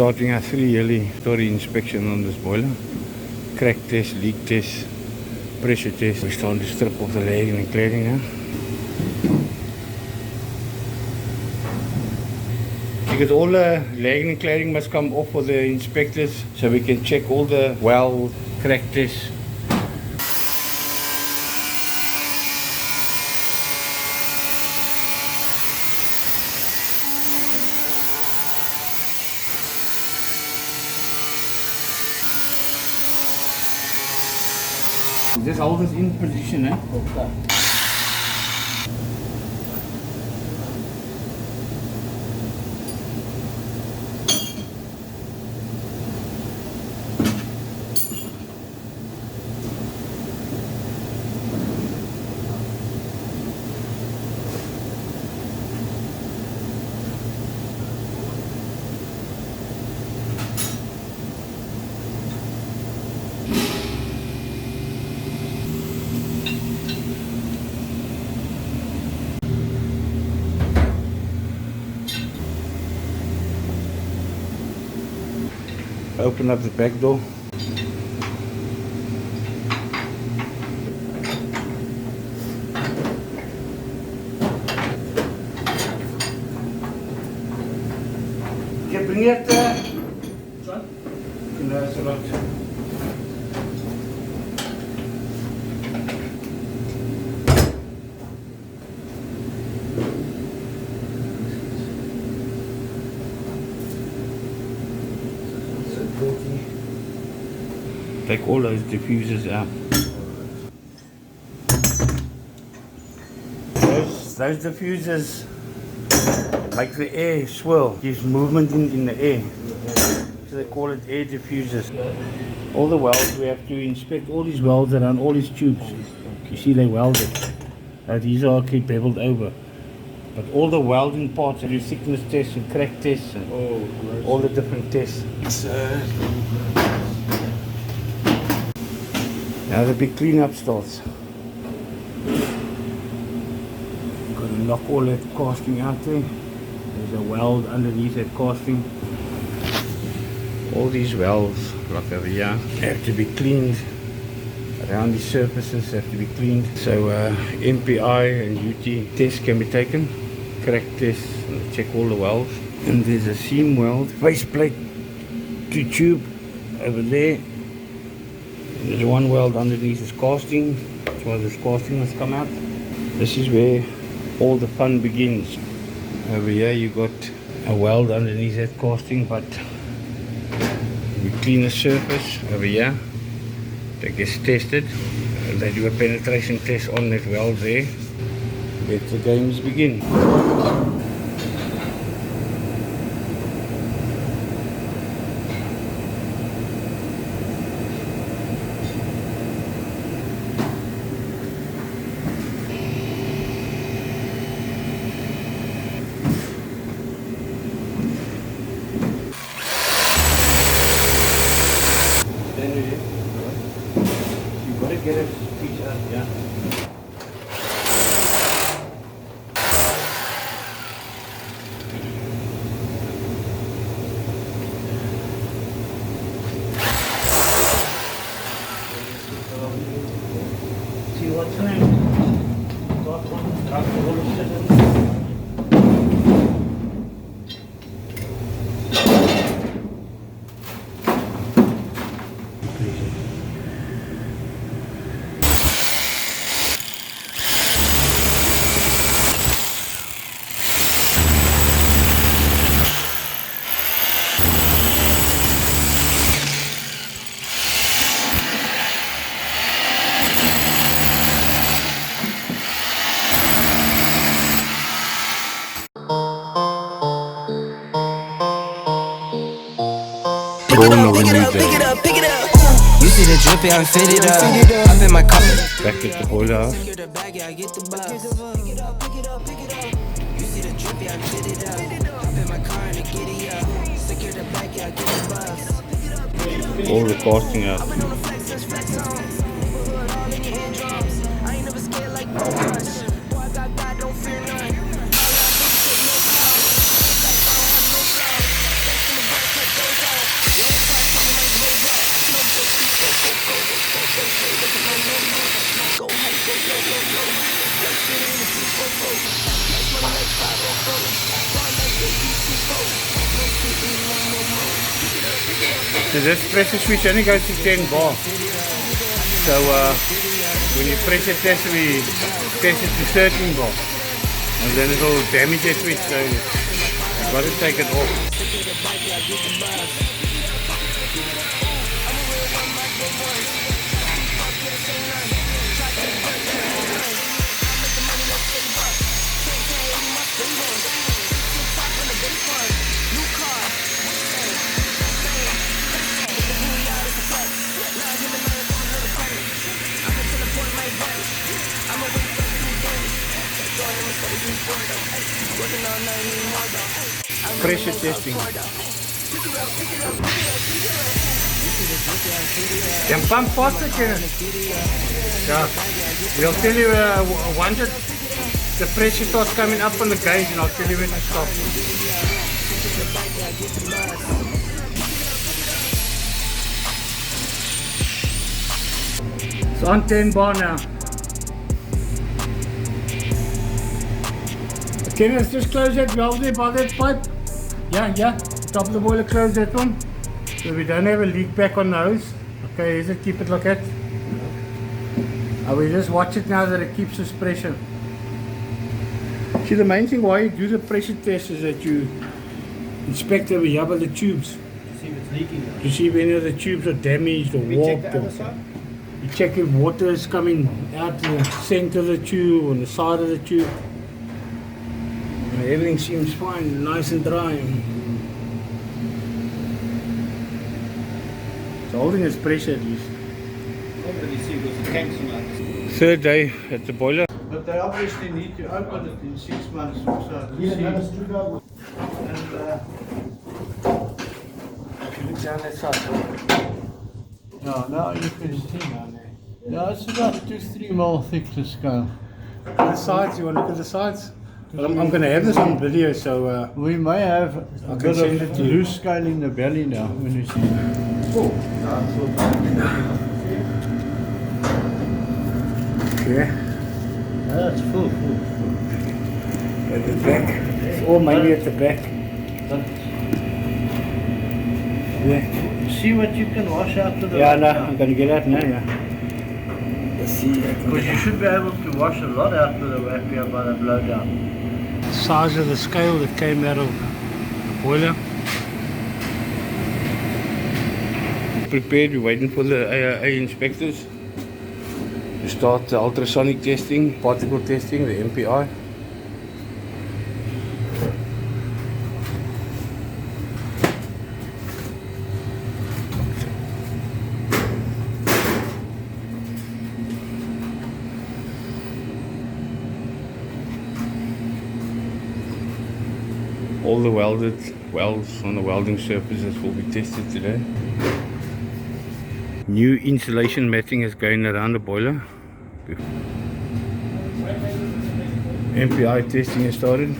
starting our 3 yearly story inspection on this boiler. Crack test, leak test, pressure test. We're starting to strip off the lagging and cladding now. Because all the lagging and cladding must come off for the inspectors so we can check all the weld, crack tests. Just hold this in position, eh? Okay. Open up the back door. Okay, bring it. John? That's a lot. Take all those diffusers out. Those diffusers make the air swirl, gives movement in the air. So they call it air diffusers. All the welds, we have to inspect all these welds around all these tubes. You see they welded. These are keep beveled over. But all the welding parts, do thickness tests and crack tests and all the different tests. Now the big cleanup starts. Got to knock all that casting out there. There's a weld underneath that casting. All these welds, like over here, have to be cleaned. Around these surfaces have to be cleaned. So MPI and UT tests can be taken. Crack tests, and check all the welds. And there's a seam weld, faceplate to tube over there. There's one weld underneath this casting. That's why this casting must come out. This is where all the fun begins. Over here you got a weld underneath that casting, but you clean the surface over here. That gets tested. They do a penetration test on that weld there. Let the games begin. Get it speech up, yeah. See what's name? Got one, got the whole system. Pick it up. You see the drippy, I'm fitted up. I'm in my car. Back at the boiler. You see the drippy, I'm fitted up. I'm in my car and the giddy up. Secure the back, yeah, get the bus. All the casting out. I ain't never scared like no rush. Boy, I got God, don't fear none. So this pressure switch only goes to 10 bar. So when you press it test, we test it to 13 bar. And then it'll damage the switch, so you've got to take it off. Pressure testing. Can pump faster, Kenneth? Yeah. We'll tell you once the pressure starts coming up on the gauge, and I'll tell you when to stop. It's on 10 bar now. Okay, let's just close that valve there by that pipe. Yeah, top of the boiler, close that one. So we don't have a leak back on the hose. Okay, just keep it like that. We just watch it now that it keeps this pressure. See, the main thing why you do the pressure test is that you inspect over here by the tubes. To see if it's leaking. To see if any of the tubes are damaged or warped. Check the other side. You check if water is coming out the center of the tube or the side of the tube. Everything seems fine, nice and dry. It's holding its pressure at least. Obviously, see because it came so much. Third day at the boiler. But they obviously need to open it in 6 months or so. To see. And If you look down that side. no, now you can see down there. Yeah, it's about 2-3 mil thick to scale. The sides, you want to look at the sides? Well, I'm going to have this on video, so We may have a can bit send it of to you. loose scale in the belly now when you see. yeah. That's full. At the back. It's all mainly at the back. Yeah. See what you can wash out to the Yeah, right no, now. I'm going to get out now, yeah. Let's see. Because you should be able to wash a lot out to the vacuum by the blowdown. Size of the scale that came out of the boiler. Prepared, we're waiting for the AIA inspectors to start the ultrasonic testing, particle testing, the MPI. All the welded welds on the welding surfaces will be tested today. New insulation matting is going around the boiler. MPI testing has started.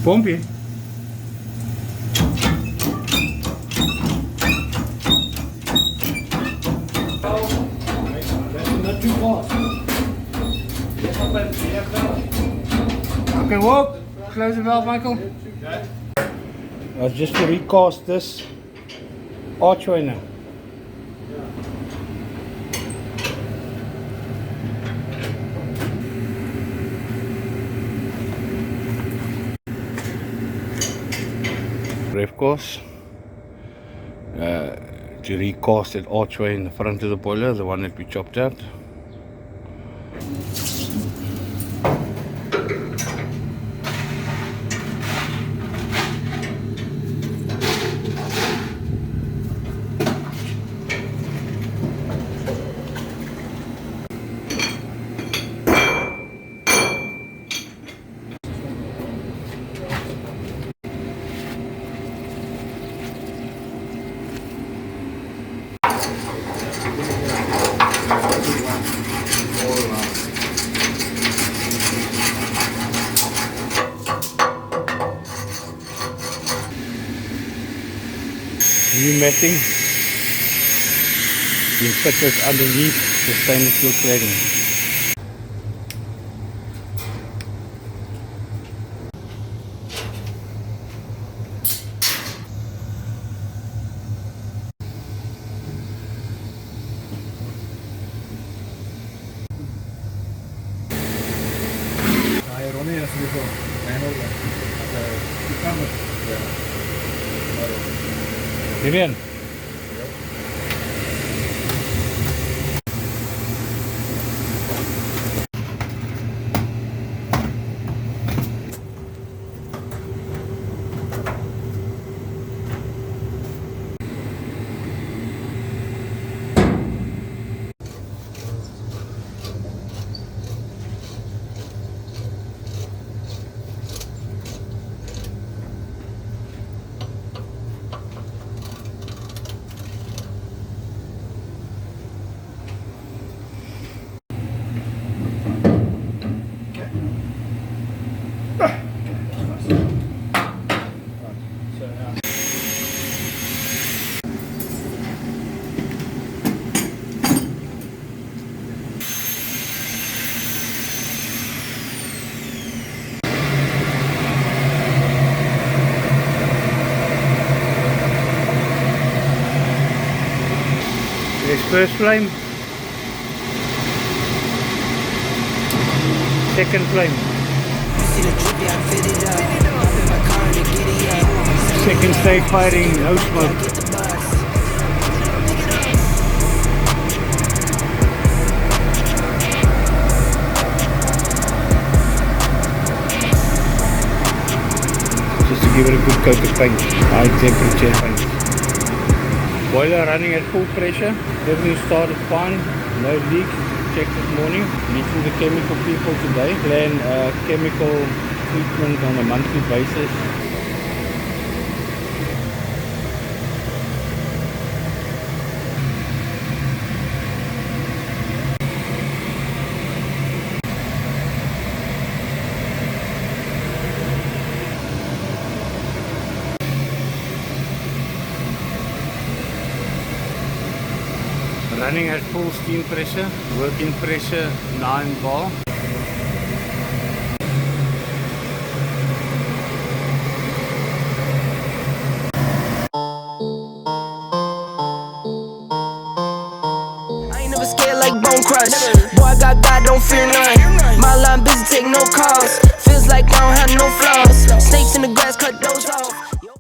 Pompe. Not too fast. Okay, walk. Close the valve, Michael. Just to recast this archway now. Ref course to recast that archway in the front of the boiler, the one that we chopped out. new matting being fitted underneath the stainless steel cladding. Vivian. There's first flame, second flame, second stage firing, no smoke. Just to give it a good coat of paint, high temperature paint. Boiler running at full pressure, everything started fine, no leaks, checked this morning, meeting the chemical people today, plan chemical treatment on a monthly basis. Running at full steam pressure, working pressure 9 bar. I ain't never scared like Bone Crush. Boy, I got God, don't fear